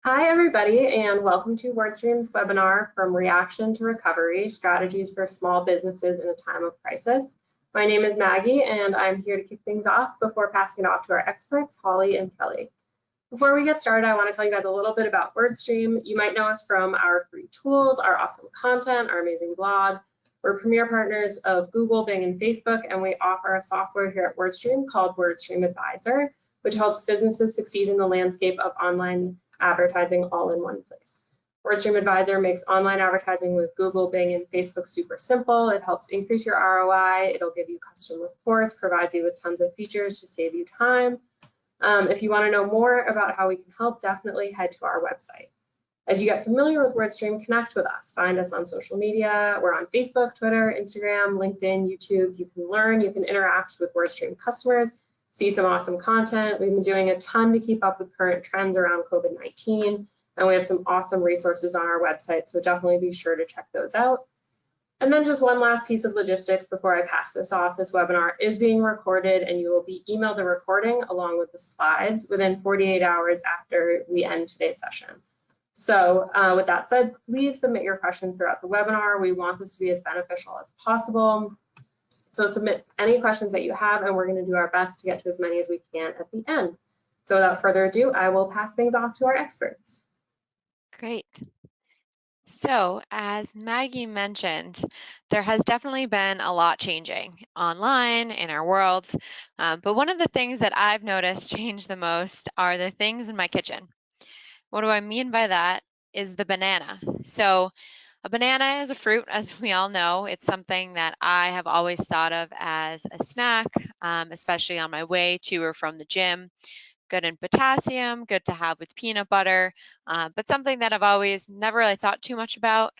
Hi, everybody, and welcome to WordStream's webinar from Reaction to Recovery, Strategies for Small Businesses in a Time of Crisis. My name is Maggie, and I'm here to kick things off before passing it off to our experts, Holly and Kelly. Before we get started, I want to tell you guys a little bit about WordStream. You might know us from our free tools, our awesome content, our amazing blog. We're premier partners of Google, Bing, and Facebook, and we offer a software here at WordStream called WordStream Advisor, which helps businesses succeed in the landscape of online advertising all in one place. WordStream Advisor makes online advertising with Google, Bing, and Facebook super simple. It helps increase your ROI. It'll give you custom reports, provides you with tons of features to save you time. If you want to know more about how we can help, definitely head to our website. As you get familiar with WordStream, connect with us. Find us on social media. We're on Facebook, Twitter, Instagram, LinkedIn, YouTube. You can learn, you can interact with WordStream customers, see some awesome content. We've been doing a ton to keep up with current trends around COVID-19, and we have some awesome resources on our website, so definitely be sure to check those out. And then just one last piece of logistics before I pass this off. This webinar is being recorded, and you will be emailed the recording along with the slides within 48 hours after we end today's session. So with that said, please submit your questions throughout the webinar. We want this to be as beneficial as possible. So submit any questions that you have, and we're going to do our best to get to as many as we can at the end. So without further ado, I will pass things off to our experts. Great. So, as Maggie mentioned, there has definitely been a lot changing online in our world. But one of the things that I've noticed change the most are the things in my kitchen. What do I mean by that is the banana. So, a banana is a fruit, as we all know. It's something that I have always thought of as a snack, especially on my way to or from the gym. Good in potassium, good to have with peanut butter, but something that I've always never really thought too much about.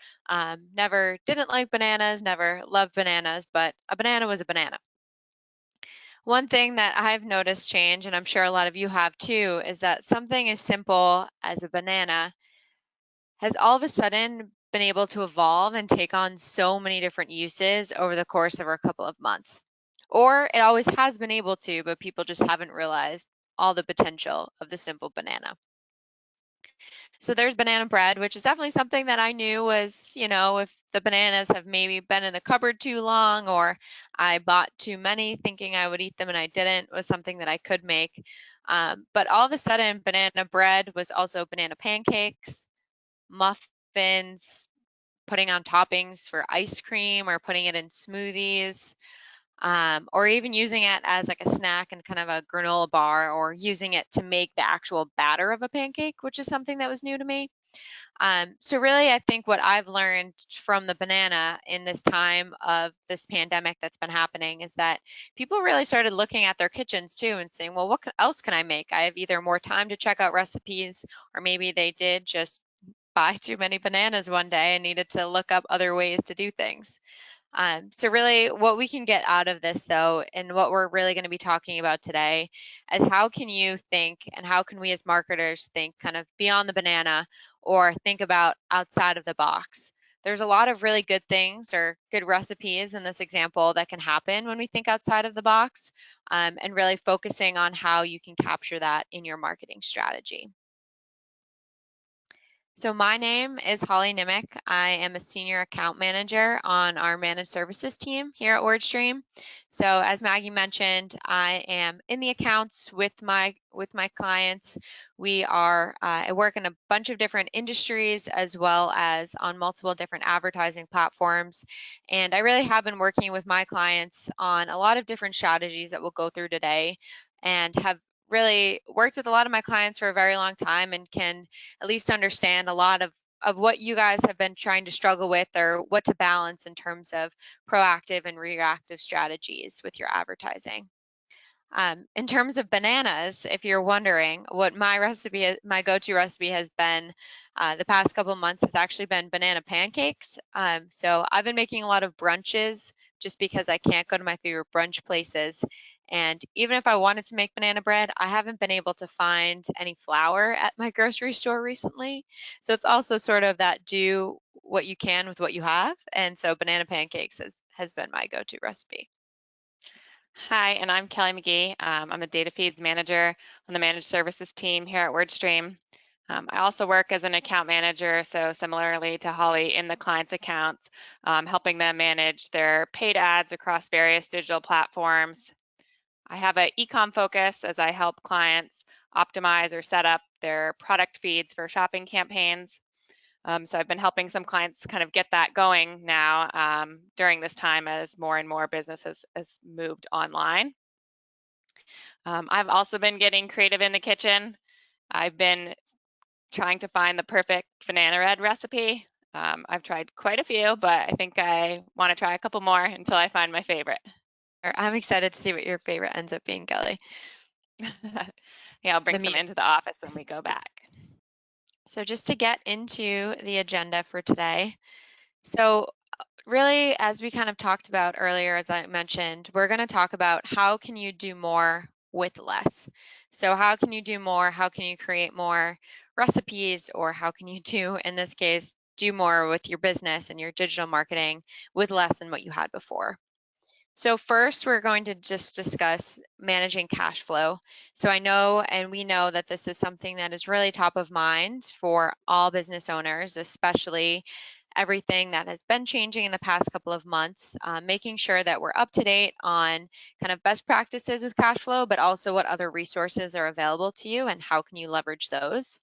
Never didn't like bananas, never loved bananas, but a banana was a banana. One thing that I've noticed change, and I'm sure a lot of you have too, is that something as simple as a banana has all of a sudden been able to evolve and take on so many different uses over the course of a couple of months. Or it always has been able to, but people just haven't realized all the potential of the simple banana. So there's banana bread, which is definitely something that I knew was, if the bananas have maybe been in the cupboard too long or I bought too many thinking I would eat them and I didn't, was something that I could make. But all of a sudden, banana bread was also banana pancakes, muffins, putting on toppings for ice cream or putting it in smoothies, or even using it as like a snack and kind of a granola bar, or using it to make the actual batter of a pancake, which is something that was new to me. So really, I think what I've learned from the banana in this time of this pandemic that's been happening is that people really started looking at their kitchens too and saying, well, what else can I make? I have either more time to check out recipes, or maybe they did just buy too many bananas one day and needed to look up other ways to do things. So really what we can get out of this though, and what we're really going to be talking about today, is how can you think and how can we as marketers think kind of beyond the banana or think about outside of the box. There's a lot of really good things or good recipes in this example that can happen when we think outside of the box, and really focusing on how you can capture that in your marketing strategy. So my name is Holly Niemiec. I am a senior account manager on our managed services team here at WordStream. So as Maggie mentioned, I am in the accounts with my clients. I work in a bunch of different industries as well as on multiple different advertising platforms. And I really have been working with my clients on a lot of different strategies that we'll go through today, and have really worked with a lot of my clients for a very long time and can at least understand a lot of what you guys have been trying to struggle with, or what to balance in terms of proactive and reactive strategies with your advertising. In terms of bananas, if you're wondering, what my go-to recipe has been the past couple of months has actually been banana pancakes. So I've been making a lot of brunches just because I can't go to my favorite brunch places. And even if I wanted to make banana bread, I haven't been able to find any flour at my grocery store recently. So it's also sort of that do what you can with what you have. And so banana pancakes has been my go-to recipe. Hi, and I'm Kelly McGee. I'm the data feeds manager on the managed services team here at WordStream. I also work as an account manager, so similarly to Holly, in the client's accounts, helping them manage their paid ads across various digital platforms. I have an e-com focus as I help clients optimize or set up their product feeds for shopping campaigns. So I've been helping some clients kind of get that going now during this time as more and more businesses has moved online. I've also been getting creative in the kitchen. I've been trying to find the perfect banana bread recipe. I've tried quite a few, but I think I want to try a couple more until I find my favorite. I'm excited to see what your favorite ends up being, Kelly. Yeah, I'll bring some into the office when we go back. So just to get into the agenda for today. So really, as we kind of talked about earlier, as I mentioned, we're going to talk about how can you do more with less. So how can you do more? How can you create more recipes? Or how can you do, in this case, do more with your business and your digital marketing with less than what you had before? So first, we're going to just discuss managing cash flow. So I know, and we know that this is something that is really top of mind for all business owners, especially everything that has been changing in the past couple of months, making sure that we're up to date on kind of best practices with cash flow, but also what other resources are available to you and how can you leverage those.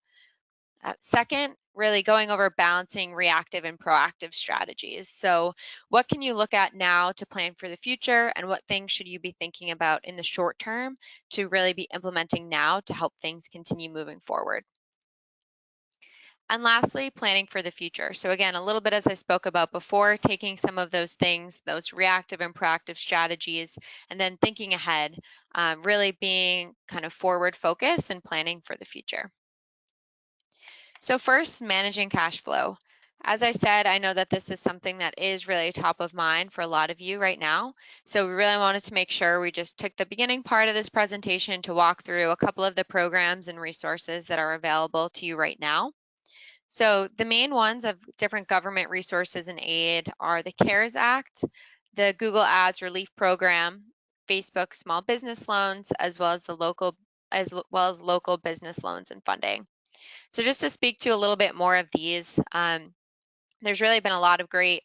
Second, really going over balancing reactive and proactive strategies. So what can you look at now to plan for the future, and what things should you be thinking about in the short term to really be implementing now to help things continue moving forward? And lastly, planning for the future. So again, a little bit as I spoke about before, taking some of those things, those reactive and proactive strategies, and then thinking ahead, really being kind of forward focused and planning for the future. So first, managing cash flow. As I said, I know that this is something that is really top of mind for a lot of you right now. So we really wanted to make sure we just took the beginning part of this presentation to walk through a couple of the programs and resources that are available to you right now. So the main ones of different government resources and aid are the CARES Act, the Google Ads Relief Program, Facebook small business loans, as well as local business loans and funding. So just to speak to a little bit more of these, there's really been a lot of great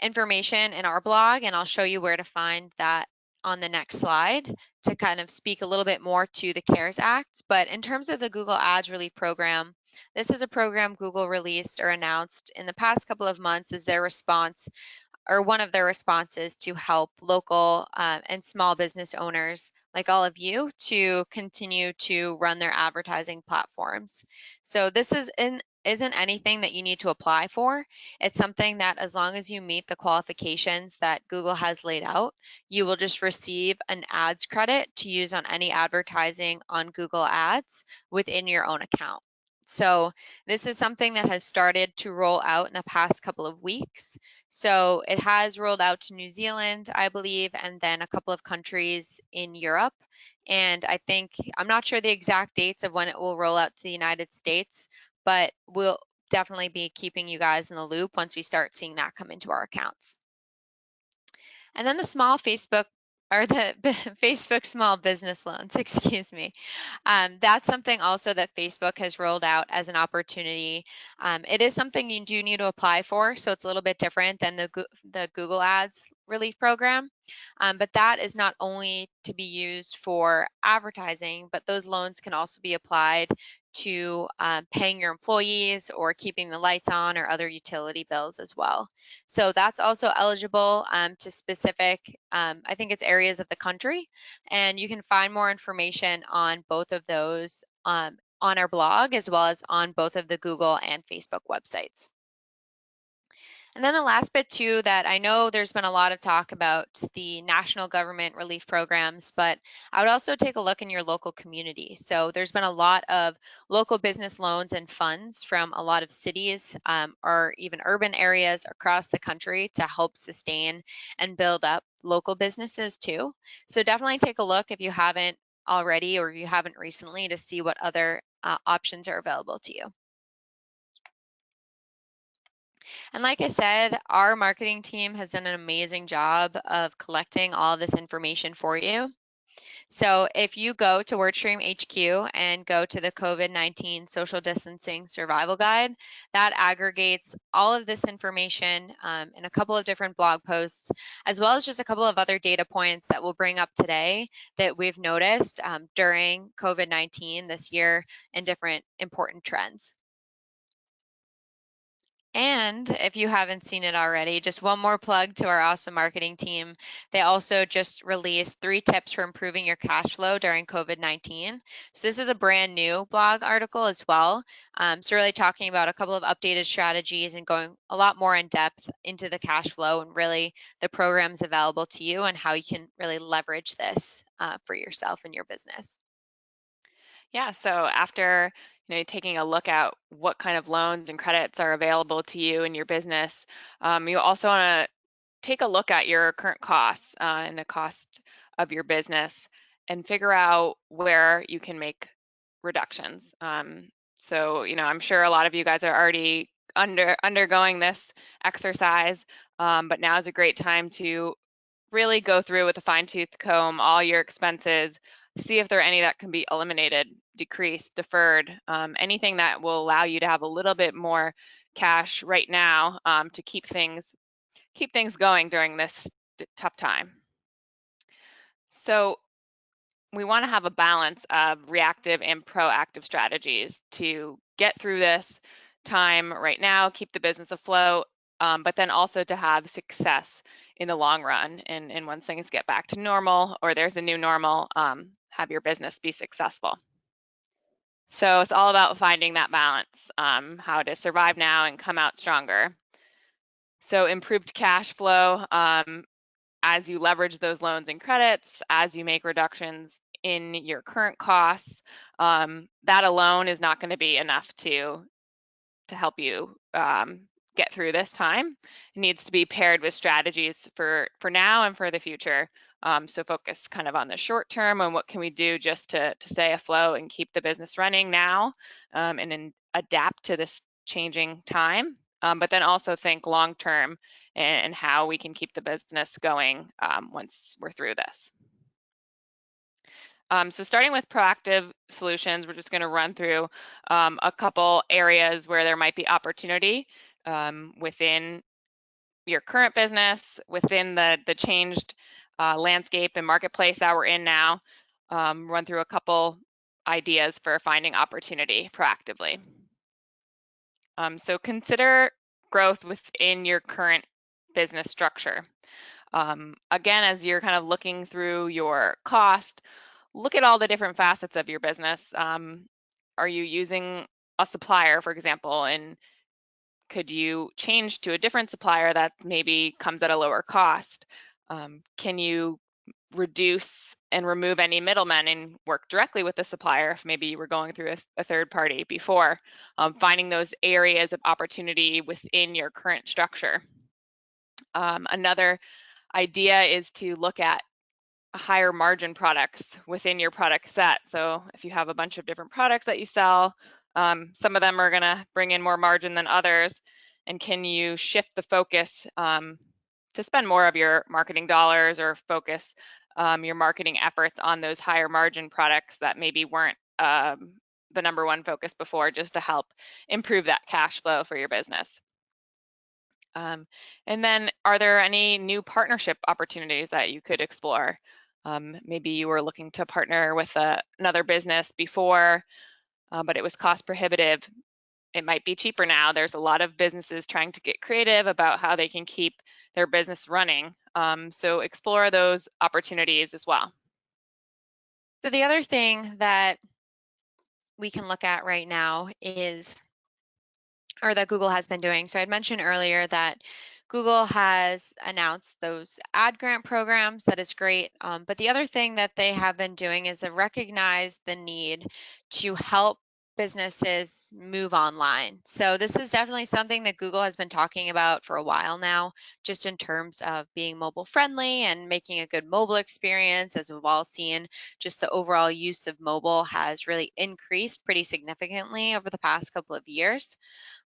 information in our blog, and I'll show you where to find that on the next slide to kind of speak a little bit more to the CARES Act. But in terms of the Google Ads Relief Program, this is a program Google released or announced in the past couple of months as their response, or one of their responses, to help local and small business owners like all of you to continue to run their advertising platforms. So this isn't anything that you need to apply for. It's something that, as long as you meet the qualifications that Google has laid out, you will just receive an ads credit to use on any advertising on Google Ads within your own account. So this is something that has started to roll out in the past couple of weeks. So it has rolled out to New Zealand, I believe, and then a couple of countries in Europe. And I think, I'm not sure the exact dates of when it will roll out to the United States, but we'll definitely be keeping you guys in the loop once we start seeing that come into our accounts. And then the small Facebook, or the Facebook small business loans, excuse me. That's something also that Facebook has rolled out as an opportunity. It is something you do need to apply for, so it's a little bit different than the Google Ads Relief Program. But that is not only to be used for advertising, but those loans can also be applied to paying your employees or keeping the lights on or other utility bills as well. So that's also eligible to specific, I think it's areas of the country, and you can find more information on both of those on our blog, as well as on both of the Google and Facebook websites. And then the last bit too, that I know there's been a lot of talk about the national government relief programs, but I would also take a look in your local community. So there's been a lot of local business loans and funds from a lot of cities or even urban areas across the country to help sustain and build up local businesses too. So definitely take a look if you haven't already, or if you haven't recently, to see what other options are available to you. And like I said, our marketing team has done an amazing job of collecting all of this information for you. So if you go to WordStream HQ and go to the COVID-19 Social Distancing Survival Guide, that aggregates all of this information in a couple of different blog posts, as well as just a couple of other data points that we'll bring up today that we've noticed during COVID-19 this year and different important trends. And if you haven't seen it already, just one more plug to our awesome marketing team. They also just released 3 tips for improving your cash flow during COVID-19. So this is a brand new blog article as well. So really talking about a couple of updated strategies and going a lot more in depth into the cash flow and really the programs available to you and how you can really leverage this for yourself and your business. Yeah, so after taking a look at what kind of loans and credits are available to you and your business, you also want to take a look at your current costs and the cost of your business and figure out where you can make reductions. So, I'm sure a lot of you guys are already undergoing this exercise, but now is a great time to really go through with a fine-tooth comb all your expenses, see if there are any that can be eliminated, decreased, deferred, anything that will allow you to have a little bit more cash right now to keep things going during this tough time. So we want to have a balance of reactive and proactive strategies to get through this time right now, keep the business afloat, but then also to have success in the long run. And once things get back to normal or there's a new normal, have your business be successful. So it's all about finding that balance, how to survive now and come out stronger. So improved cash flow, as you leverage those loans and credits, as you make reductions in your current costs, that alone is not going to be enough to help you get through this time. It needs to be paired with strategies for now and for the future. So focus kind of on the short term and what can we do just to stay afloat and keep the business running now and then adapt to this changing time. But then also think long term and how we can keep the business going once we're through this. So starting with proactive solutions, we're just going to run through a couple areas where there might be opportunity within your current business, within the changed landscape and marketplace that we're in now. Run through a couple ideas for finding opportunity proactively. So consider growth within your current business structure. Again, as you're kind of looking through your cost, look at all the different facets of your business. Are you using a supplier, for example, and could you change to a different supplier that maybe comes at a lower cost? Can you reduce and remove any middlemen and work directly with the supplier if maybe you were going through a third party before? Finding those areas of opportunity within your current structure. Another idea is to look at higher margin products within your product set. So if you have a bunch of different products that you sell, some of them are going to bring in more margin than others. And can you shift the focus to spend more of your marketing dollars or focus your marketing efforts on those higher margin products that maybe weren't the number one focus before, just to help improve that cash flow for your business? And then are there any new partnership opportunities that you could explore? Maybe you were looking to partner with another business before, but it was cost prohibitive. It might be cheaper now. There's a lot of businesses trying to get creative about how they can keep their business running. So explore those opportunities as well. So the other thing that we can look at right now is, or that Google has been doing. So I'd mentioned earlier that Google has announced those ad grant programs. That is great. But the other thing that they have been doing is to recognize the need to help businesses move online. So this is definitely something that Google has been talking about for a while now, just in terms of being mobile friendly and making a good mobile experience. As we've all seen, just the overall use of mobile has really increased pretty significantly over the past couple of years.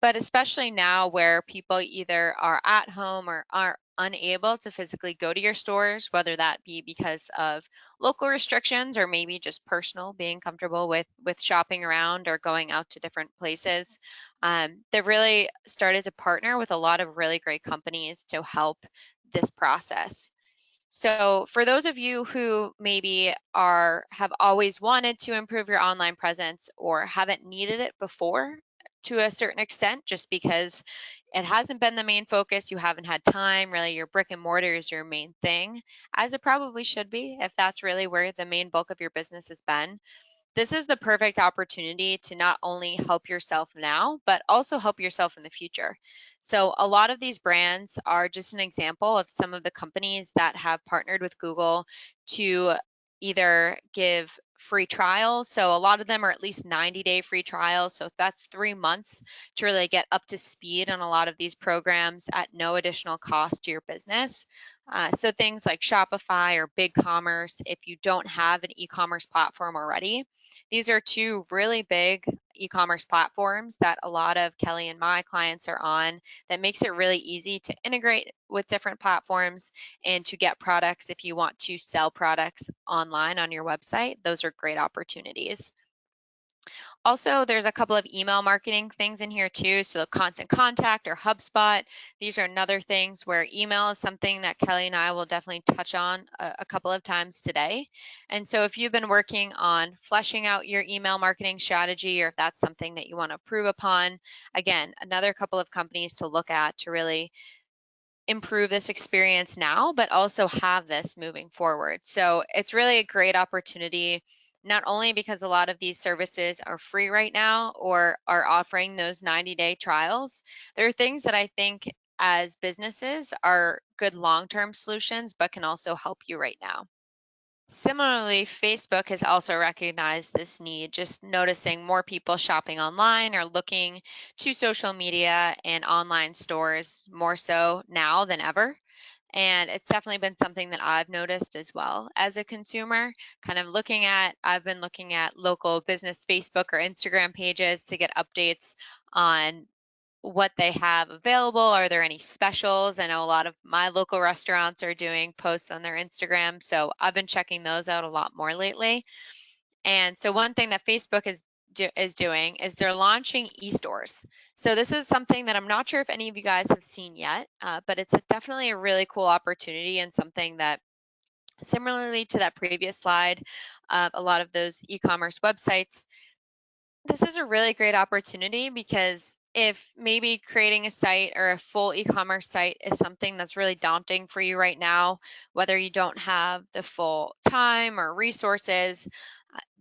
But especially now where people either are at home or are unable to physically go to your stores, whether that be because of local restrictions or maybe just personal, being comfortable with shopping around or going out to different places, they've really started to partner with a lot of really great companies to help this process. So for those of you who maybe have always wanted to improve your online presence or haven't needed it before to a certain extent, just because it hasn't been the main focus, you haven't had time, really your brick and mortar is your main thing, as it probably should be if that's really where the main bulk of your business has been. This is the perfect opportunity to not only help yourself now, but also help yourself in the future. So a lot of these brands are just an example of some of the companies that have partnered with Google to either give free trials. So a lot of them are at least 90-day free trials. So that's 3 months to really get up to speed on a lot of these programs at no additional cost to your business. So things like Shopify or BigCommerce, if you don't have an e-commerce platform already, these are two really big e-commerce platforms that a lot of Kelly and my clients are on that makes it really easy to integrate with different platforms and to get products if you want to sell products online on your website. Those are great opportunities. Also, there's a couple of email marketing things in here too. So Constant Contact or HubSpot. These are another things where email is something that Kelly and I will definitely touch on a couple of times today. And so if you've been working on fleshing out your email marketing strategy, or if that's something that you want to improve upon, again, another couple of companies to look at to really improve this experience now, but also have this moving forward. So it's really a great opportunity, not only because a lot of these services are free right now or are offering those 90-day trials. There are things that I think as businesses are good long-term solutions, but can also help you right now. Similarly, Facebook has also recognized this need, just noticing more people shopping online or looking to social media and online stores more so now than ever. And it's definitely been something that I've noticed as well as a consumer, I've been looking at local business Facebook or Instagram pages to get updates on what they have available. Are there any specials? I know a lot of my local restaurants are doing posts on their Instagram, so I've been checking those out a lot more lately. And so one thing that Facebook is doing is they're launching e-stores. So this is something that I'm not sure if any of you guys have seen yet, but it's definitely a really cool opportunity and something that, similarly to that previous slide, a lot of those e-commerce websites, this is a really great opportunity because if maybe creating a site or a full e-commerce site is something that's really daunting for you right now, whether you don't have the full time or resources,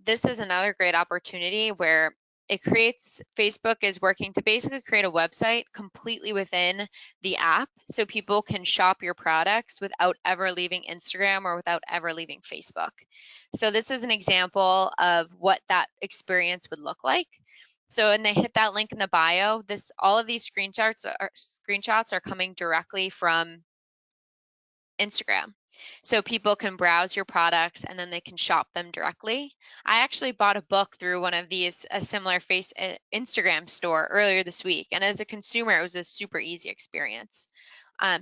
this is another great opportunity where Facebook is working to basically create a website completely within the app so people can shop your products without ever leaving Instagram or without ever leaving Facebook. So this is an example of what that experience would look like. So when they hit that link in the bio, all of these screenshots are coming directly from Instagram. So people can browse your products and then they can shop them directly. I actually bought a book through one of these, a similar Instagram store earlier this week. And as a consumer, it was a super easy experience.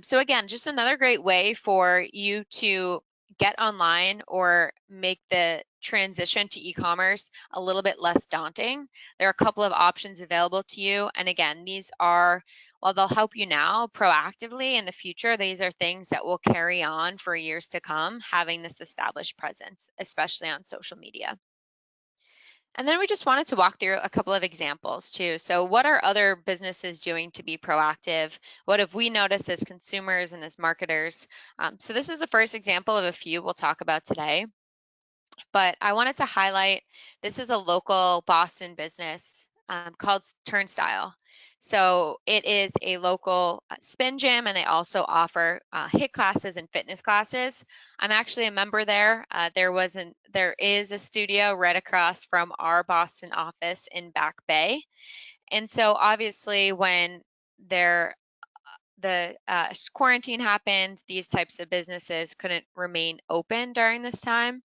So again, just another great way for you to get online or make the transition to e-commerce a little bit less daunting. There are a couple of options available to you. And again, these are, while they'll help you now proactively in the future, these are things that will carry on for years to come, having this established presence, especially on social media. And then we just wanted to walk through a couple of examples too. So what are other businesses doing to be proactive? What have we noticed as consumers and as marketers? So this is the first example of a few we'll talk about today. But I wanted to highlight, this is a local Boston business called Turnstile. So it is a local spin gym, and they also offer HIIT classes and fitness classes. I'm actually a member there. There is a studio right across from our Boston office in Back Bay. And so obviously when they're quarantine happened, these types of businesses couldn't remain open during this time.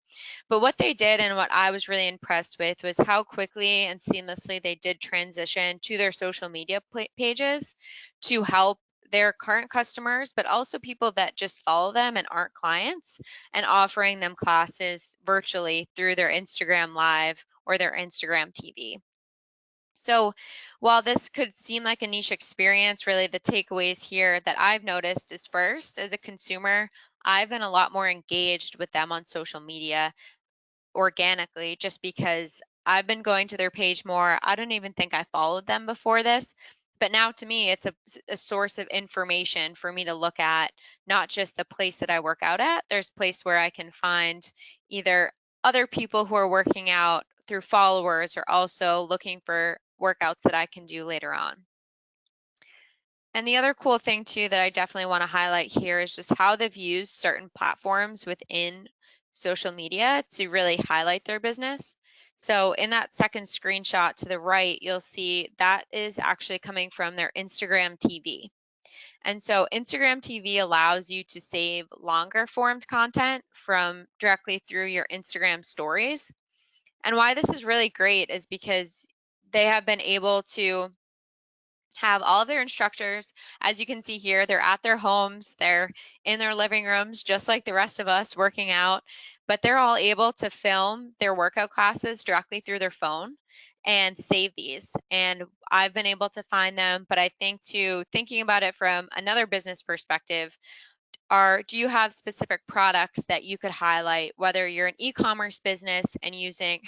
But what they did and what I was really impressed with was how quickly and seamlessly they did transition to their social media pages to help their current customers, but also people that just follow them and aren't clients, and offering them classes virtually through their Instagram Live or their Instagram TV. So while this could seem like a niche experience, really the takeaways here that I've noticed is, first, as a consumer, I've been a lot more engaged with them on social media organically, just because I've been going to their page more. I don't even think I followed them before this, but now to me, it's a source of information for me to look at, not just the place that I work out at. There's a place where I can find either other people who are working out through followers, or also looking for workouts that I can do later on. And the other cool thing too that I definitely want to highlight here is just how they've used certain platforms within social media to really highlight their business. So in that second screenshot to the right, you'll see that is actually coming from their Instagram TV. And so Instagram TV allows you to save longer formed content from directly through your Instagram stories. And why this is really great is because they have been able to have all of their instructors, as you can see here, they're at their homes, they're in their living rooms, just like the rest of us working out, but they're all able to film their workout classes directly through their phone and save these. And I've been able to find them, but I think too, thinking about it from another business perspective, do you have specific products that you could highlight, whether you're an e-commerce business and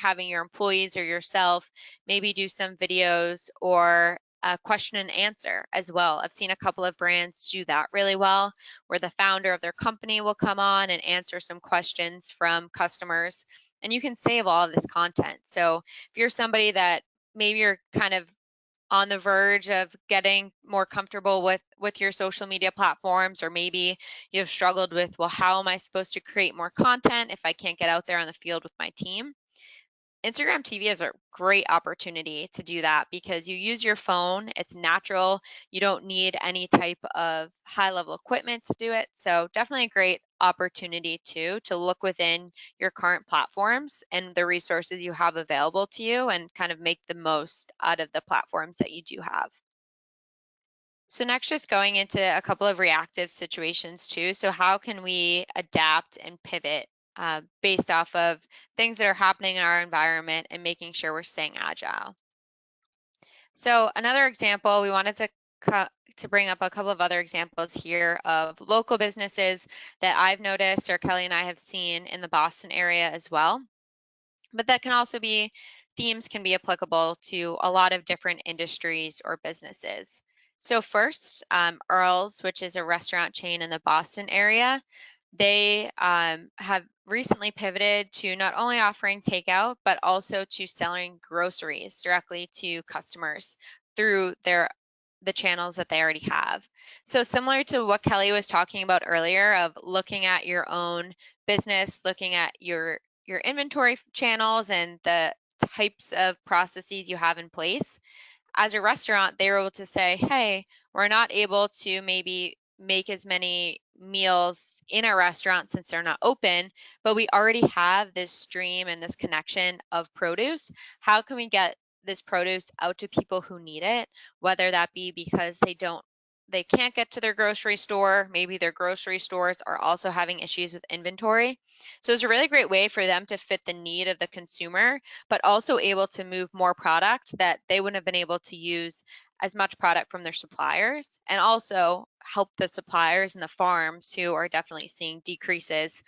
having your employees or yourself maybe do some videos or a question and answer as well. I've seen a couple of brands do that really well, where the founder of their company will come on and answer some questions from customers, and you can save all of this content. So if you're somebody that maybe you're kind of on the verge of getting more comfortable with your social media platforms, or maybe you've struggled with, well, how am I supposed to create more content if I can't get out there on the field with my team? Instagram TV is a great opportunity to do that, because you use your phone, it's natural, you don't need any type of high level equipment to do it. So definitely a great opportunity too, to look within your current platforms and the resources you have available to you, and kind of make the most out of the platforms that you do have. So next, just going into a couple of reactive situations too. So how can we adapt and pivot based off of things that are happening in our environment, and making sure we're staying agile? So another example, we wanted to bring up a couple of other examples here of local businesses that I've noticed, or Kelly and I have seen in the Boston area as well. But that can also be, themes can be applicable to a lot of different industries or businesses. So first, Earl's, which is a restaurant chain in the Boston area, they have recently pivoted to not only offering takeout, but also to selling groceries directly to customers through the channels that they already have. So similar to what Kelly was talking about earlier, of looking at your own business, looking at your inventory channels and the types of processes you have in place. As a restaurant, they were able to say, hey, we're not able to maybe make as many meals in our restaurant since they're not open, but we already have this stream and this connection of produce. How can we get this produce out to people who need it, whether that be because they can't get to their grocery store, maybe their grocery stores are also having issues with inventory. So it's a really great way for them to fit the need of the consumer, but also able to move more product that they wouldn't have been able to use as much product from their suppliers, and also help the suppliers and the farms who are definitely seeing decreases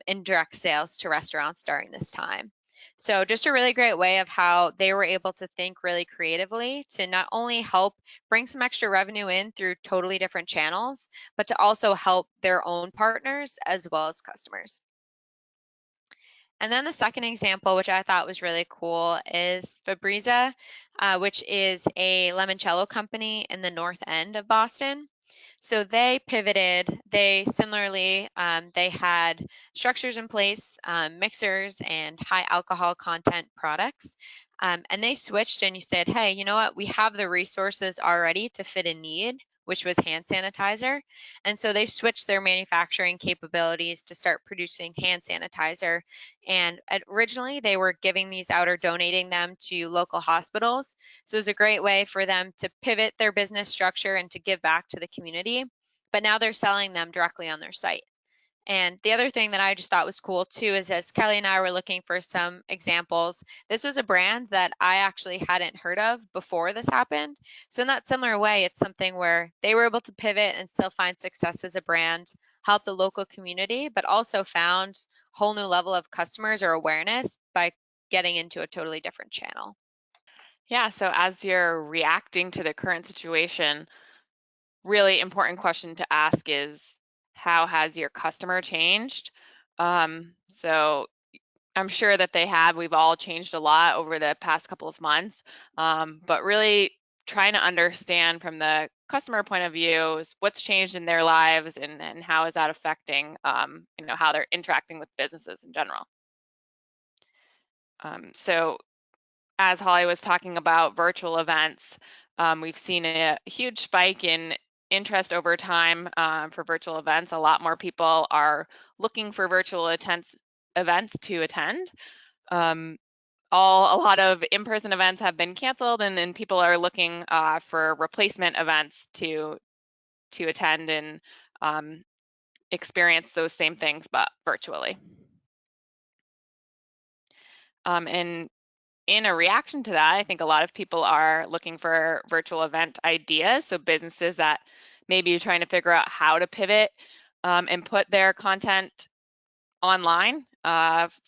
in direct sales to restaurants during this time. So just a really great way of how they were able to think really creatively to not only help bring some extra revenue in through totally different channels, but to also help their own partners as well as customers. And then the second example, which I thought was really cool, is Fabriza, which is a limoncello company in the north end of Boston. So they pivoted. They similarly, they had structures in place, mixers and high alcohol content products. And they switched, and you said, hey, you know what? We have the resources already to fit a need. which was hand sanitizer. And so they switched their manufacturing capabilities to start producing hand sanitizer. And originally they were giving these out or donating them to local hospitals. So it was a great way for them to pivot their business structure and to give back to the community. But now they're selling them directly on their site. And the other thing that I just thought was cool too is, as Kelly and I were looking for some examples, this was a brand that I actually hadn't heard of before this happened. So in that similar way, it's something where they were able to pivot and still find success as a brand, help the local community, but also found a whole new level of customers or awareness by getting into a totally different channel. Yeah, so as you're reacting to the current situation, really important question to ask is, how has your customer changed? So I'm sure that they have. We've all changed a lot over the past couple of months, but really trying to understand from the customer point of view is what's changed in their lives and how is that affecting how they're interacting with businesses in general. So as Holly was talking about virtual events, we've seen a huge spike in interest over time for virtual events. A lot more people are looking for virtual events to attend. A lot of in-person events have been canceled, and people are looking for replacement events to attend and experience those same things, but virtually. And in a reaction to that, I think a lot of people are looking for virtual event ideas. So businesses that maybe are trying to figure out how to pivot and put their content online,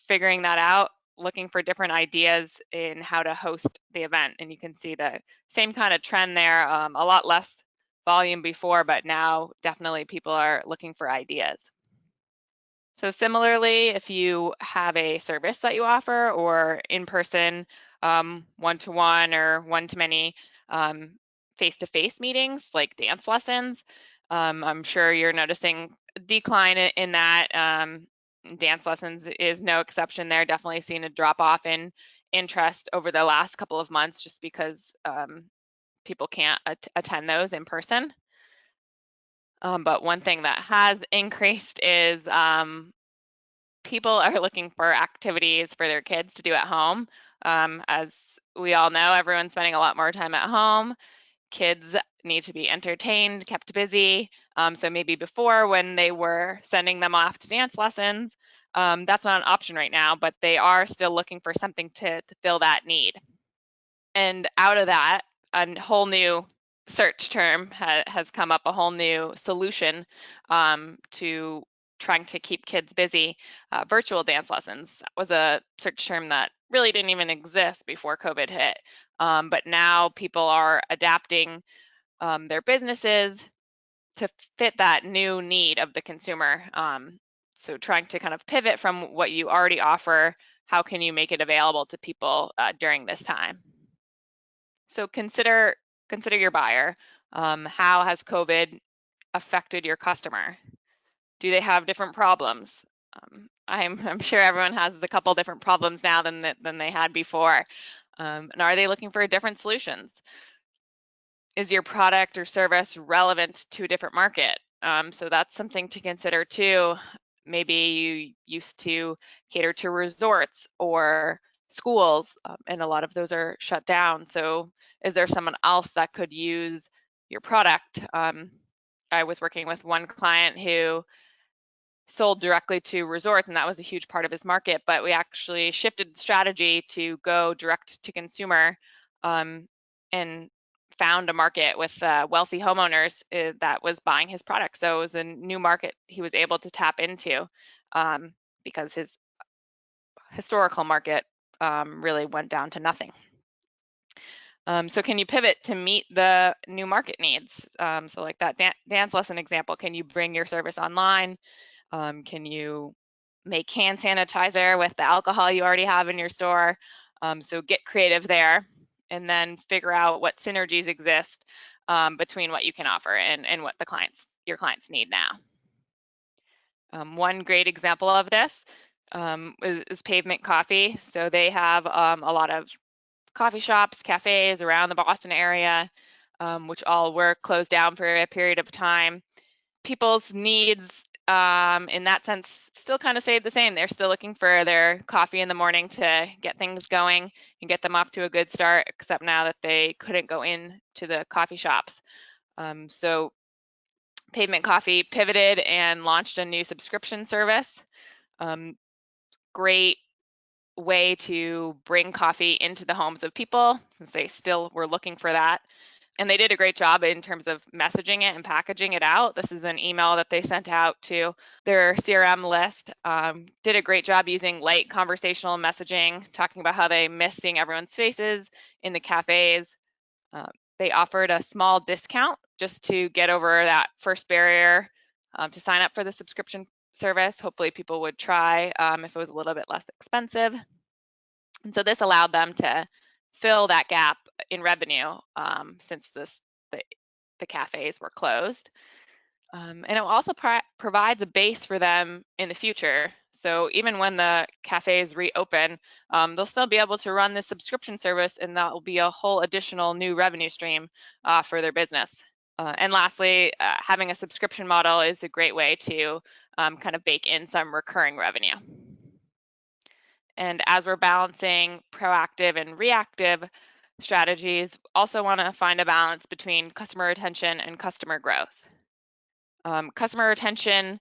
figuring that out, looking for different ideas in how to host the event. And you can see the same kind of trend there, a lot less volume before, but now definitely people are looking for ideas. So similarly, if you have a service that you offer or in-person one-to-one or one-to-many face-to-face meetings like dance lessons, I'm sure you're noticing a decline in that. Dance lessons is no exception there. Definitely seen a drop off in interest over the last couple of months just because people can't attend those in person. But one thing that has increased is people are looking for activities for their kids to do at home. As we all know, everyone's spending a lot more time at home. Kids need to be entertained, kept busy. So maybe before, when they were sending them off to dance lessons, that's not an option right now, but they are still looking for something to fill that need. And out of that, a whole new search term has come up, a whole new solution to trying to keep kids busy, virtual dance lessons. That was a search term that really didn't even exist before COVID hit. But now people are adapting their businesses to fit that new need of the consumer. So trying to kind of pivot from what you already offer, how can you make it available to people during this time? So consider your buyer. How has COVID affected your customer? Do they have different problems? I'm sure everyone has a couple different problems now than they had before. And are they looking for different solutions? Is your product or service relevant to a different market? So that's something to consider too. Maybe you used to cater to resorts or schools, and a lot of those are shut down. So is there someone else that could use your product? I was working with one client who sold directly to resorts, and that was a huge part of his market, but we actually shifted the strategy to go direct to consumer and found a market with wealthy homeowners that was buying his product. So it was a new market he was able to tap into because his historical market really went down to nothing. So can you pivot to meet the new market needs? So like that dance lesson example, can you bring your service online? Can you make hand sanitizer with the alcohol you already have in your store? So get creative there and then figure out what synergies exist between what you can offer and what your clients need now. One great example of this is Pavement Coffee. So they have a lot of coffee shops, cafes around the Boston area. which all were closed down for a period of time. People's needs in that sense still kind of stayed the same. They're still looking for their coffee in the morning to get things going and get them off to a good start, except now that they couldn't go in to the coffee shops. So Pavement Coffee pivoted and launched a new subscription service. Great way to bring coffee into the homes of people, since they still were looking for that. And they did a great job in terms of messaging it and packaging it out. This is an email that they sent out to their CRM list. Did a great job using light conversational messaging, talking about how they miss seeing everyone's faces in the cafes. They offered a small discount just to get over that first barrier to sign up for the subscription service. Hopefully people would try if it was a little bit less expensive. And so this allowed them to fill that gap in revenue since the cafes were closed. And it also provides a base for them in the future. So even when the cafes reopen, they'll still be able to run this subscription service, and that will be a whole additional new revenue stream for their business. And lastly, having a subscription model is a great way to kind of bake in some recurring revenue. And as we're balancing proactive and reactive strategies, also want to find a balance between customer retention and customer growth. Customer retention,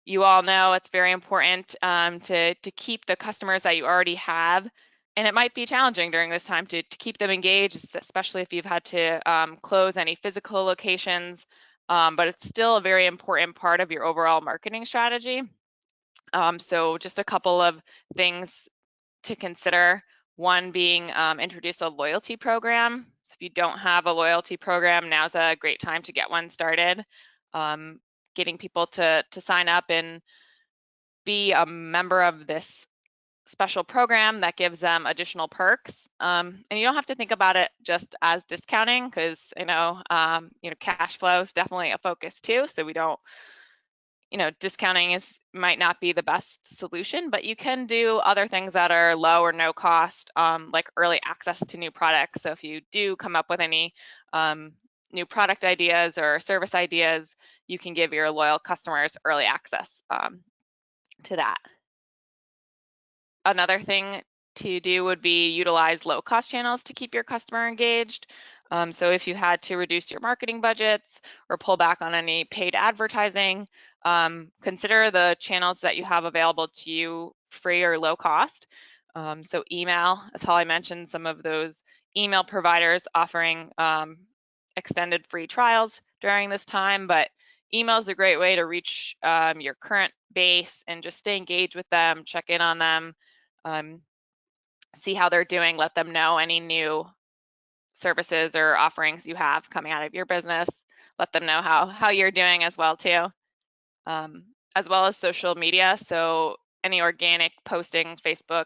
you all know it's very important to keep the customers that you already have. And it might be challenging during this time to keep them engaged, especially if you've had to close any physical locations, but it's still a very important part of your overall marketing strategy. So just a couple of things to consider. One being introduce a loyalty program. So if you don't have a loyalty program, now's a great time to get one started. Getting people to sign up and be a member of this special program that gives them additional perks. And you don't have to think about it just as discounting, because cash flow is definitely a focus too. So we don't, discounting might not be the best solution, but you can do other things that are low or no cost, like early access to new products. So if you do come up with any new product ideas or service ideas, you can give your loyal customers early access to that. Another thing to do would be utilize low-cost channels to keep your customer engaged. So if you had to reduce your marketing budgets or pull back on any paid advertising, consider the channels that you have available to you free or low cost. So email, as Holly mentioned, some of those email providers offering extended free trials during this time, but email is a great way to reach your current base and just stay engaged with them, check in on them, see how they're doing, let them know any new services or offerings you have coming out of your business, let them know how you're doing as well too, as well as social media. So any organic posting, Facebook,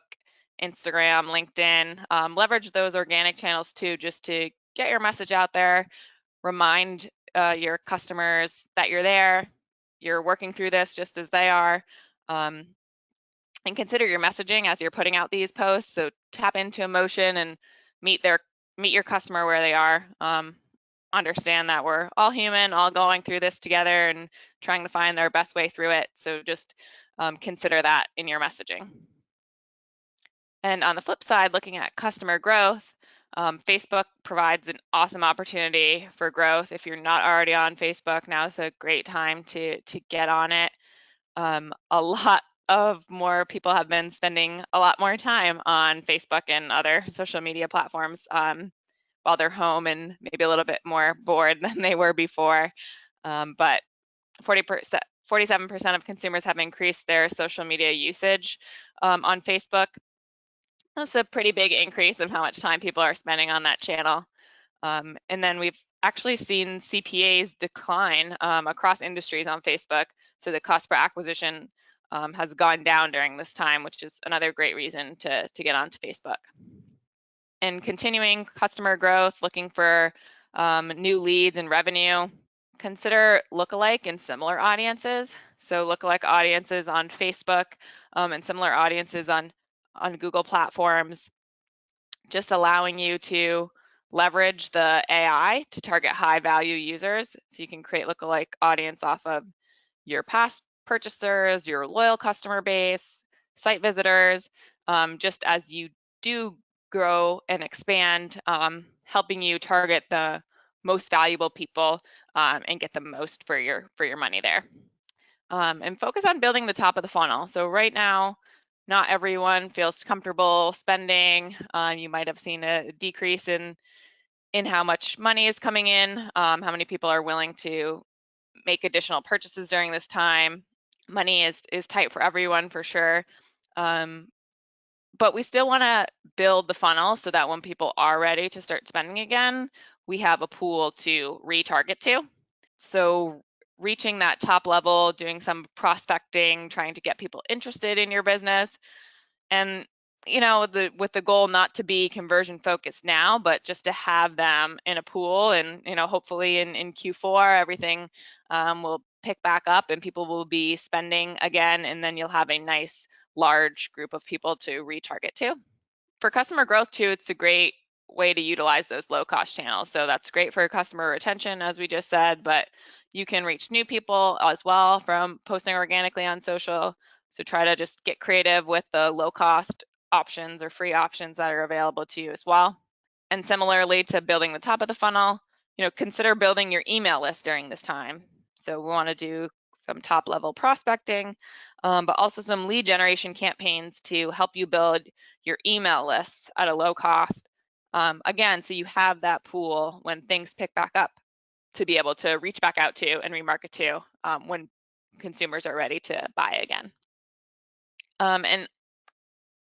Instagram, LinkedIn, leverage those organic channels too, just to get your message out there, remind your customers that you're there, you're working through this just as they are, and consider your messaging as you're putting out these posts. So tap into emotion and meet your customer where they are. Understand that we're all human, all going through this together and trying to find their best way through it. So just consider that in your messaging. And on the flip side, looking at customer growth, Facebook provides an awesome opportunity for growth. If you're not already on Facebook, now is a great time to get on it. A lot of more people have been spending a lot more time on Facebook and other social media platforms while they're home and maybe a little bit more bored than they were before. But 47% of consumers have increased their social media usage on Facebook. That's a pretty big increase of how much time people are spending on that channel. And then we've actually seen CPAs decline across industries on Facebook. So the cost per acquisition has gone down during this time, which is another great reason to get onto Facebook. And continuing customer growth, looking for new leads and revenue, consider lookalike and similar audiences. So lookalike audiences on Facebook and similar audiences on Google platforms, just allowing you to leverage the AI to target high value users. So you can create lookalike audience off of your past purchasers, your loyal customer base, site visitors, just as you do grow and expand, helping you target the most valuable people and get the most for your money there. And focus on building the top of the funnel. So right now, not everyone feels comfortable spending. You might have seen a decrease in how much money is coming in, how many people are willing to make additional purchases during this time. Money is tight for everyone for sure. But we still want to build the funnel so that when people are ready to start spending again, we have a pool to retarget to. So reaching that top level, doing some prospecting, trying to get people interested in your business, and with the goal not to be conversion focused now, but just to have them in a pool, and hopefully in Q4 everything will pick back up and people will be spending again, and then you'll have a nice large group of people to retarget to. For customer growth too, it's a great way to utilize those low cost channels. So that's great for customer retention, as we just said, but you can reach new people as well from posting organically on social. So try to just get creative with the low cost options or free options that are available to you as well. And similarly to building the top of the funnel, consider building your email list during this time. So we want to do some top level prospecting, but also some lead generation campaigns to help you build your email lists at a low cost. Again, so you have that pool when things pick back up to be able to reach back out to and remarket to when consumers are ready to buy again. And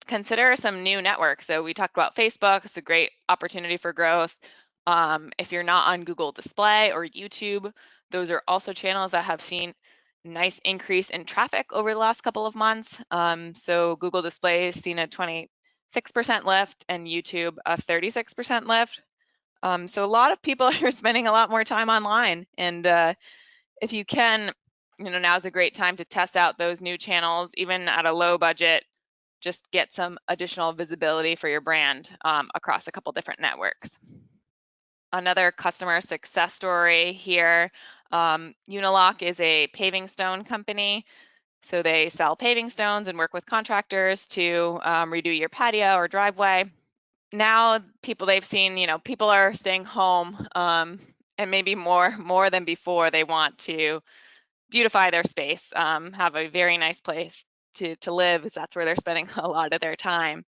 consider some new networks. So we talked about Facebook. It's a great opportunity for growth. If you're not on Google Display or YouTube, those are also channels that have seen nice increase in traffic over the last couple of months. So Google Display has seen a 26% lift and YouTube a 36% lift. So a lot of people are spending a lot more time online. And if you can, now's a great time to test out those new channels, even at a low budget. Just get some additional visibility for your brand across a couple different networks. Another customer success story here, Unilock is a paving stone company. So they sell paving stones and work with contractors to redo your patio or driveway. Now they've seen, people are staying home and maybe more than before, they want to beautify their space, have a very nice place to live, because that's where they're spending a lot of their time.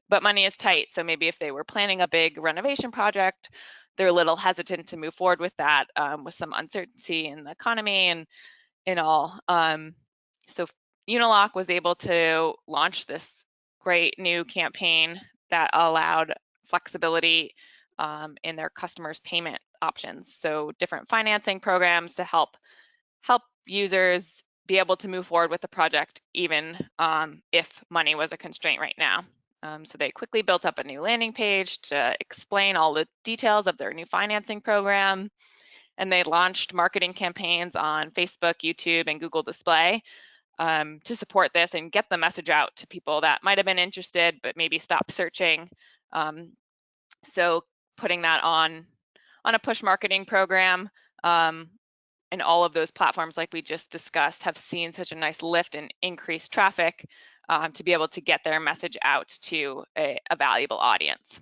But money is tight, so maybe if they were planning a big renovation project, they're a little hesitant to move forward with that, with some uncertainty in the economy and all. So Unilock was able to launch this great new campaign that allowed flexibility in their customers' payment options. So different financing programs to help users be able to move forward with the project, even if money was a constraint right now. So they quickly built up a new landing page to explain all the details of their new financing program. And they launched marketing campaigns on Facebook, YouTube, and Google Display to support this and get the message out to people that might have been interested, but maybe stopped searching. So putting that on a push marketing program, and all of those platforms, like we just discussed, have seen such a nice lift and increased traffic to be able to get their message out to a valuable audience.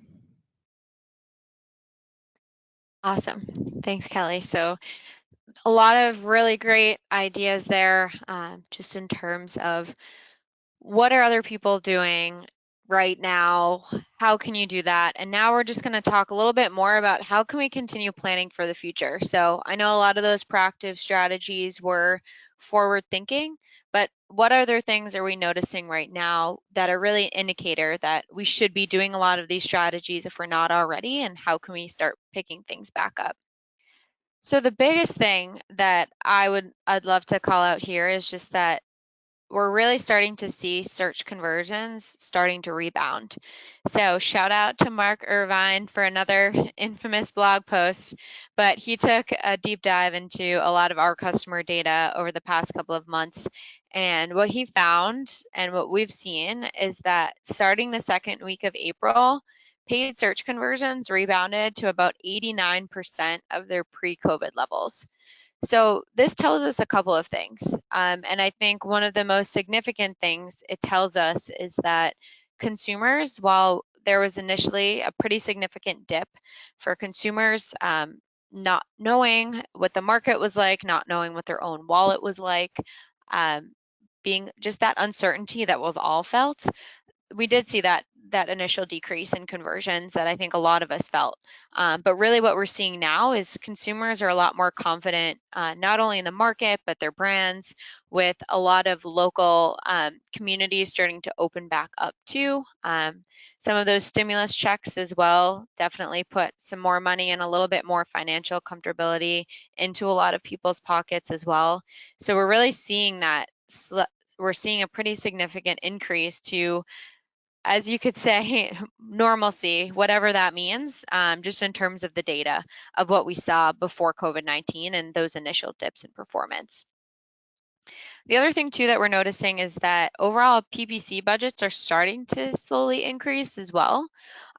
Awesome. Thanks, Kelly. So a lot of really great ideas there, just in terms of what are other people doing right now? How can you do that? And now we're just going to talk a little bit more about how can we continue planning for the future. So I know a lot of those proactive strategies were forward thinking, but what other things are we noticing right now that are really an indicator that we should be doing a lot of these strategies if we're not already, and how can we start picking things back up? So the biggest thing that I'd love to call out here is just that we're really starting to see search conversions starting to rebound. So shout out to Mark Irvine for another infamous blog post, but he took a deep dive into a lot of our customer data over the past couple of months. And what he found and what we've seen is that starting the second week of April, paid search conversions rebounded to about 89% of their pre-COVID levels. So this tells us a couple of things. And I think one of the most significant things it tells us is that consumers, while there was initially a pretty significant dip for consumers, not knowing what the market was like, not knowing what their own wallet was like, being just that uncertainty that we've all felt, we did see that initial decrease in conversions that I think a lot of us felt. But really what we're seeing now is consumers are a lot more confident, not only in the market, but their brands, with a lot of local communities starting to open back up too. Some of those stimulus checks as well definitely put some more money and a little bit more financial comfortability into a lot of people's pockets as well. So we're really seeing that, we're seeing a pretty significant increase to, as you could say, normalcy, whatever that means, just in terms of the data of what we saw before COVID-19 and those initial dips in performance. The other thing too that we're noticing is that overall PPC budgets are starting to slowly increase as well.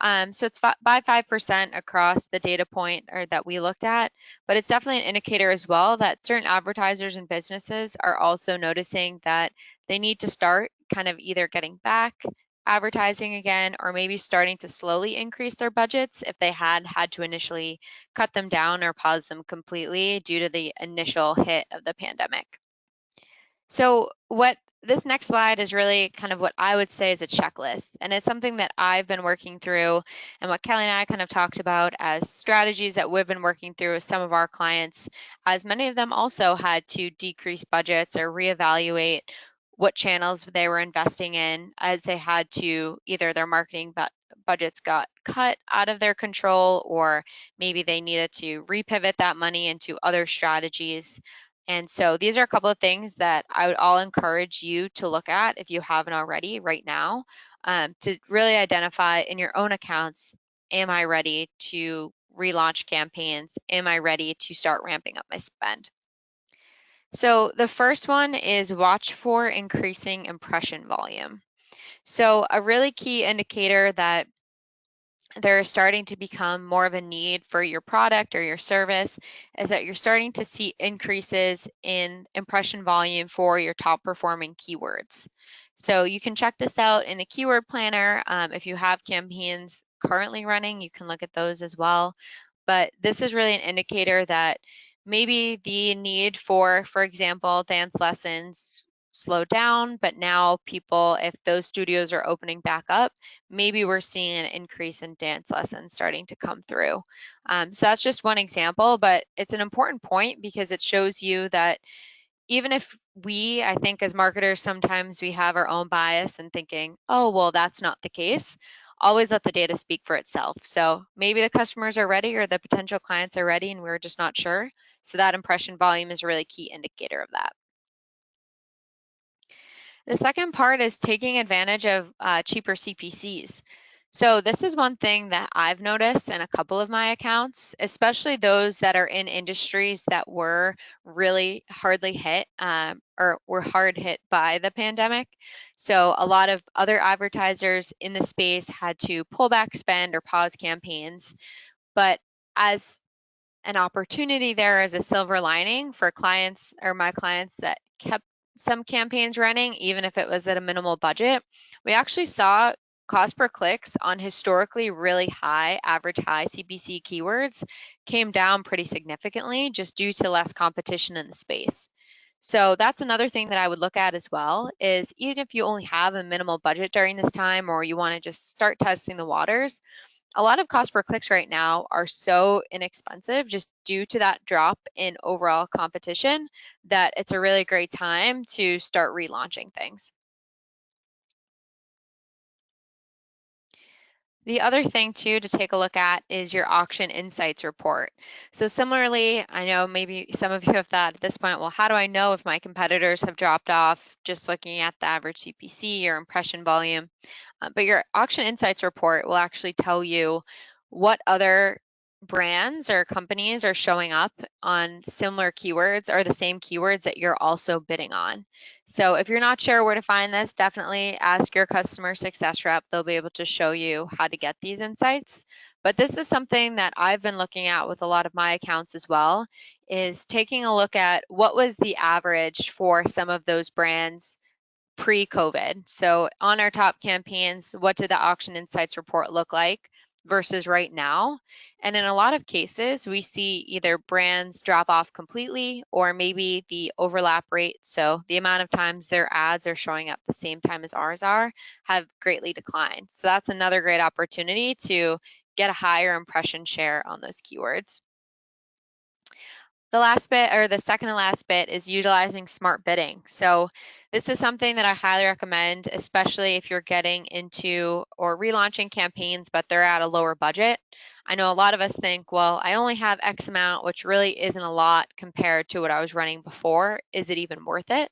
So it's by 5% across the data point or that we looked at, but it's definitely an indicator as well that certain advertisers and businesses are also noticing that they need to start kind of either getting back advertising again, or maybe starting to slowly increase their budgets if they had to initially cut them down or pause them completely due to the initial hit of the pandemic. So what this next slide is really kind of what I would say is a checklist, and it's something that I've been working through and what Kelly and I kind of talked about as strategies that we've been working through with some of our clients, as many of them also had to decrease budgets or reevaluate what channels they were investing in, as they had to either their marketing budgets got cut out of their control, or maybe they needed to repivot that money into other strategies. And so these are a couple of things that I would all encourage you to look at if you haven't already right now, to really identify in your own accounts, am I ready to relaunch campaigns? Am I ready to start ramping up my spend? So the first one is watch for increasing impression volume. So a really key indicator that there's starting to become more of a need for your product or your service is that you're starting to see increases in impression volume for your top performing keywords. So you can check this out in the keyword planner. If you have campaigns currently running, you can look at those as well. But this is really an indicator that maybe the need for example, dance lessons slowed down, but now people, if those studios are opening back up, maybe we're seeing an increase in dance lessons starting to come through. So that's just one example, but it's an important point because it shows you that even if I think as marketers, sometimes we have our own bias and thinking, oh, well, that's not the case. Always let the data speak for itself. So maybe the customers are ready or the potential clients are ready and we're just not sure. So that impression volume is a really key indicator of that. The second part is taking advantage of cheaper CPCs. So this is one thing that I've noticed in a couple of my accounts, especially those that are in industries that were really hardly hit or were hard hit by the pandemic. So a lot of other advertisers in the space had to pull back spend or pause campaigns. But as an opportunity there, as a silver lining for clients or my clients that kept some campaigns running, even if it was at a minimal budget, we actually saw cost per clicks on historically really high, average high CPC keywords came down pretty significantly just due to less competition in the space. So that's another thing that I would look at as well, is even if you only have a minimal budget during this time, or you want to just start testing the waters, a lot of cost per clicks right now are so inexpensive just due to that drop in overall competition that it's a really great time to start relaunching things. The other thing too to take a look at is your auction insights report. So similarly, I know maybe some of you have thought at this point, well, how do I know if my competitors have dropped off just looking at the average CPC or impression volume? But your auction insights report will actually tell you what other brands or companies are showing up on similar keywords or the same keywords that you're also bidding on. So if you're not sure where to find this, definitely ask your customer success rep. They'll be able to show you how to get these insights. But this is something that I've been looking at with a lot of my accounts as well, is taking a look at what was the average for some of those brands pre-COVID. So on our top campaigns, what did the auction insights report look like versus right now? And in a lot of cases, we see either brands drop off completely or maybe the overlap rate, so the amount of times their ads are showing up the same time as ours are, have greatly declined. So that's another great opportunity to get a higher impression share on those keywords. The last bit, or the second to last bit, is utilizing smart bidding. So this is something that I highly recommend, especially if you're getting into or relaunching campaigns, but they're at a lower budget. I know a lot of us think, well, I only have X amount, which really isn't a lot compared to what I was running before. Is it even worth it?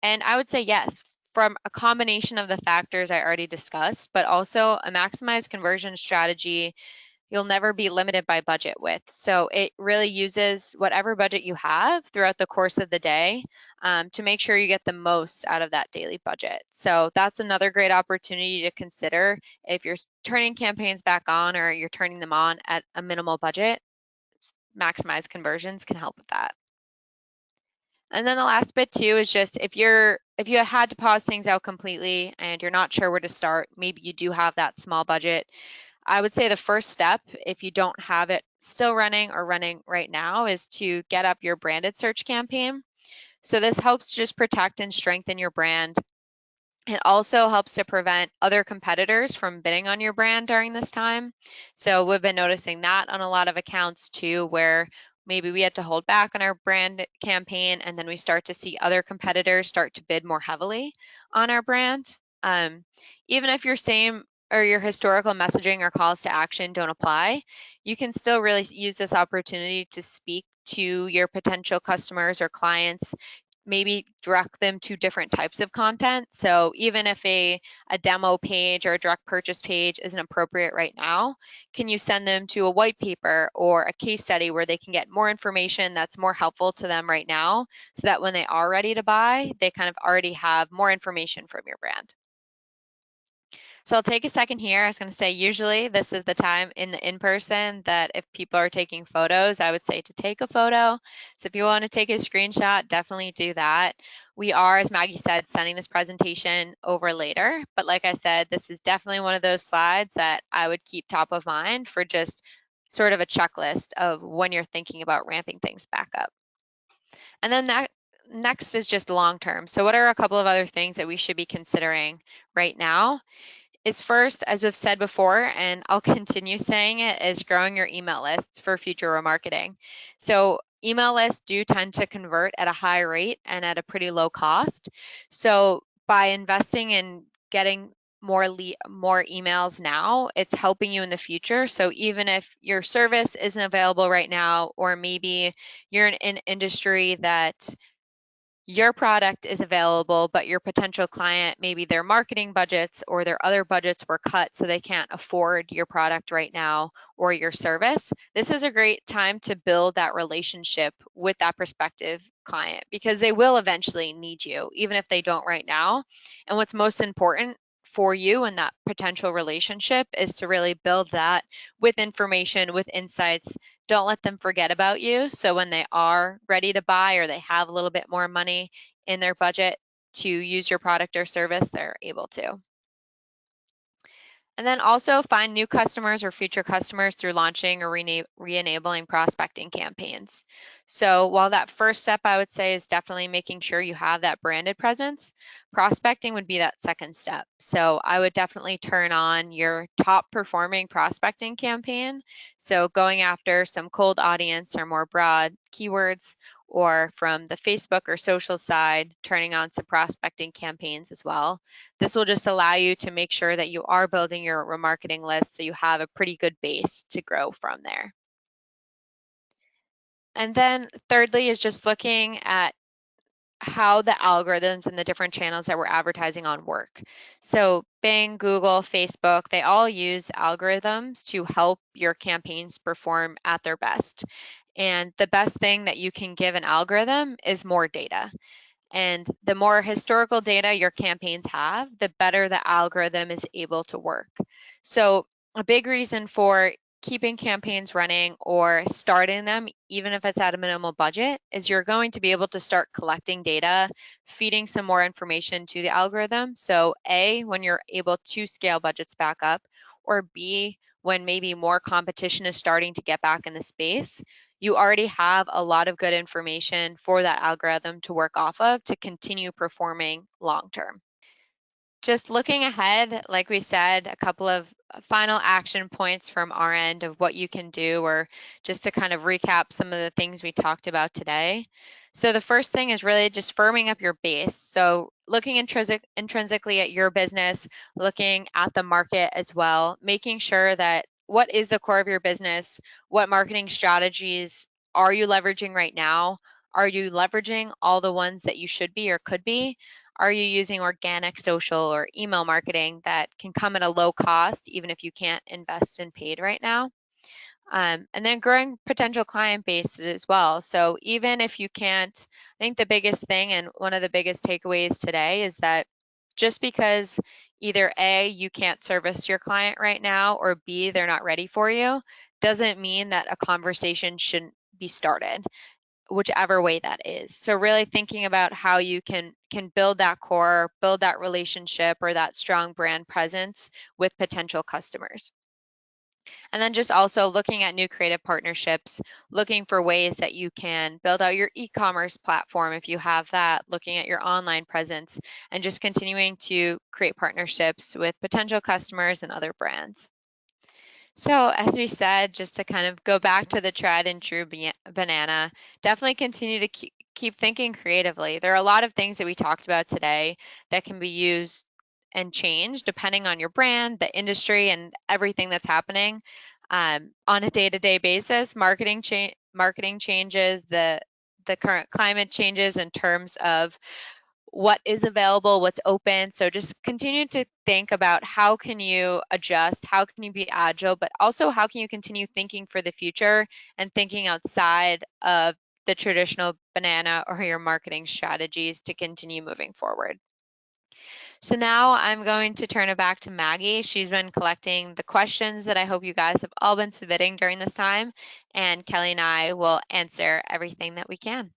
And I would say yes, from a combination of the factors I already discussed, but also a maximized conversion strategy you'll never be limited by budget with. So it really uses whatever budget you have throughout the course of the day to make sure you get the most out of that daily budget. So that's another great opportunity to consider if you're turning campaigns back on or you're turning them on at a minimal budget. Maximize conversions can help with that. And then the last bit too is just if you had to pause things out completely and you're not sure where to start, maybe you do have that small budget, I would say the first step, if you don't have it still running or running right now, is to get up your branded search campaign. So this helps just protect and strengthen your brand. It also helps to prevent other competitors from bidding on your brand during this time. So we've been noticing that on a lot of accounts too, where maybe we had to hold back on our brand campaign and then we start to see other competitors start to bid more heavily on our brand. Even if your same or your historical messaging or calls to action don't apply, you can still really use this opportunity to speak to your potential customers or clients, maybe direct them to different types of content. So even if a demo page or a direct purchase page isn't appropriate right now, can you send them to a white paper or a case study where they can get more information that's more helpful to them right now, so that when they are ready to buy, they kind of already have more information from your brand. So I'll take a second here. I was going to say, usually this is the time in the in-person that if people are taking photos, I would say to take a photo. So if you want to take a screenshot, definitely do that. We are, as Maggie said, sending this presentation over later. But like I said, this is definitely one of those slides that I would keep top of mind for just sort of a checklist of when you're thinking about ramping things back up. And then that next is just long term. So what are a couple of other things that we should be considering right now? Is first, as we've said before, and I'll continue saying it, is growing your email lists for future remarketing. So email lists do tend to convert at a high rate and at a pretty low cost. So by investing in getting more emails now, it's helping you in the future. So even if your service isn't available right now, or maybe you're in an industry that your product is available, but your potential client, maybe their marketing budgets or their other budgets were cut so they can't afford your product right now or your service. This is a great time to build that relationship with that prospective client, because they will eventually need you, even if they don't right now. And what's most important for you in that potential relationship is to really build that with information, with insights. Don't let them forget about you. So when they are ready to buy or they have a little bit more money in their budget to use your product or service, they're able to. And then also find new customers or future customers through launching or re-enabling prospecting campaigns. So while that first step I would say is definitely making sure you have that branded presence, prospecting would be that second step. So I would definitely turn on your top performing prospecting campaign. So going after some cold audience or more broad keywords, or from the Facebook or social side, turning on some prospecting campaigns as well. This will just allow you to make sure that you are building your remarketing list so you have a pretty good base to grow from there. And then thirdly is just looking at how the algorithms and the different channels that we're advertising on work. So Bing, Google, Facebook, they all use algorithms to help your campaigns perform at their best. And the best thing that you can give an algorithm is more data. And the more historical data your campaigns have, the better the algorithm is able to work. So a big reason for keeping campaigns running or starting them, even if it's at a minimal budget, is you're going to be able to start collecting data, feeding some more information to the algorithm. So A, when you're able to scale budgets back up, or B, when maybe more competition is starting to get back in the space, you already have a lot of good information for that algorithm to work off of to continue performing long term. Just looking ahead, like we said, a couple of final action points from our end of what you can do, or just to kind of recap some of the things we talked about today. So the first thing is really just firming up your base. So looking intrinsically at your business, looking at the market as well, making sure that what is the core of your business, what marketing strategies are you leveraging right now? Are you leveraging all the ones that you should be or could be? Are you using organic social or email marketing that can come at a low cost, even if you can't invest in paid right now? And then growing potential client bases as well. So even if you can't, I think the biggest thing and one of the biggest takeaways today is that just because either A, you can't service your client right now, or B, they're not ready for you, doesn't mean that a conversation shouldn't be started, whichever way that is. So really thinking about how you can build that core, build that relationship or that strong brand presence with potential customers. And then just also looking at new creative partnerships, looking for ways that you can build out your e-commerce platform if you have that, looking at your online presence, and just continuing to create partnerships with potential customers and other brands. So as we said, just to kind of go back to the tried and true banana, definitely continue to keep thinking creatively. There are a lot of things that we talked about today that can be used and changed depending on your brand, the industry, and everything that's happening on a day-to-day basis. Marketing changes, the current climate changes in terms of what is available, what's open. So just continue to think about how can you adjust, how can you be agile, but also how can you continue thinking for the future and thinking outside of the traditional banana or your marketing strategies to continue moving forward. So now I'm going to turn it back to Maggie. She's been collecting the questions that I hope you guys have all been submitting during this time, and Kelly and I will answer everything that we can.